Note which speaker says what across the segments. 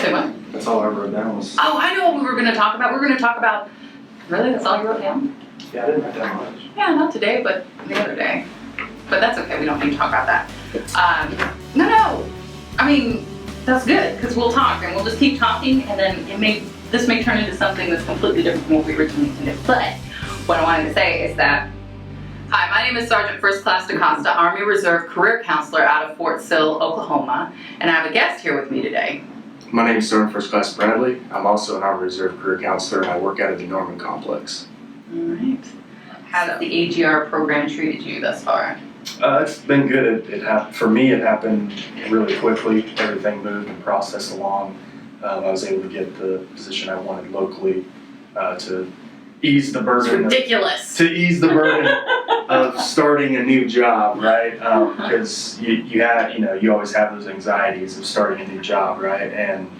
Speaker 1: Say what?
Speaker 2: That's all I wrote down was.
Speaker 1: Oh, I know what we were going to talk about. We're going to talk about. Really, that's all you wrote down?
Speaker 2: Yeah, I didn't write down much.
Speaker 1: Yeah, not today, but the other day. But that's okay. We don't need to talk about that. No. I mean, that's good because we'll talk and we'll just keep talking, and then this may turn into something that's completely different from what we originally intended. But what I wanted to say is that. Hi, my name is Sergeant First Class DaCosta, Army Reserve Career Counselor out of Fort Sill, Oklahoma, and I have a guest here with me today.
Speaker 2: My name is Sergeant First Class Bradley. I'm also an Army Reserve Career Counselor, and I work out of the Norman Complex.
Speaker 1: All right. How has the AGR program treated you thus far?
Speaker 2: It's been good. For me, it happened really quickly. Everything moved and processed along. I was able to get the position I wanted locally to ease the burden.
Speaker 1: It's ridiculous.
Speaker 2: To ease the burden of starting a new job, right? Because you always have those anxieties of starting a new job, right? And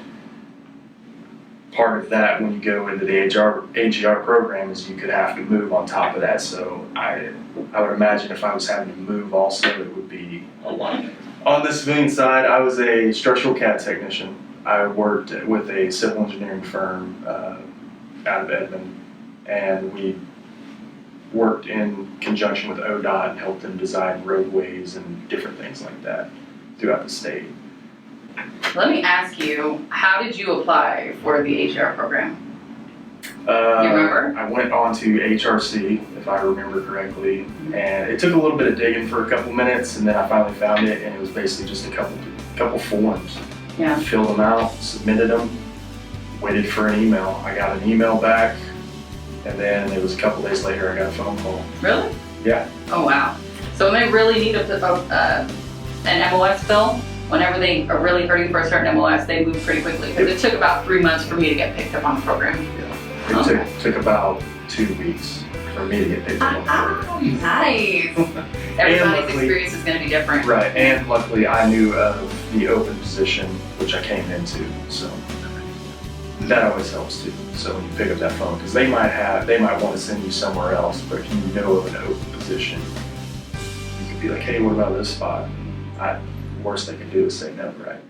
Speaker 2: part of that when you go into the AGR program is you could have to move on top of that. So I would imagine if I was having to move also, it would be a lot. On the civilian side, I was a structural CAD technician. I worked with a civil engineering firm out of Edmond, and we worked in conjunction with ODOT and helped them design roadways and different things like that throughout the state.
Speaker 1: Let me ask you, how did you apply for the AGR program? You remember?
Speaker 2: I went on to HRC, if I remember correctly, and it took a little bit of digging for a couple minutes, and then I finally found it, and it was basically just a couple forms.
Speaker 1: Yeah.
Speaker 2: Filled them out, submitted them, waited for an email. I got an email back, and then it was a couple days later I got a phone call.
Speaker 1: Really?
Speaker 2: Yeah.
Speaker 1: Oh wow. So when they really need an MOS fill, whenever they are really hurting for a certain MOS, they move pretty quickly. Because it took about 3 months for me to get picked up on the program.
Speaker 2: Yeah. It took about 2 weeks for me to get picked up on the program.
Speaker 1: Nice. Everybody's experience is going to be different.
Speaker 2: Right, and luckily I knew of the open position, which I came into, so that always helps too. So when you pick up that phone, because they might want to send you somewhere else, but if you know of an open position, you could be like, hey, what about this spot? The worst they can do is say no, right?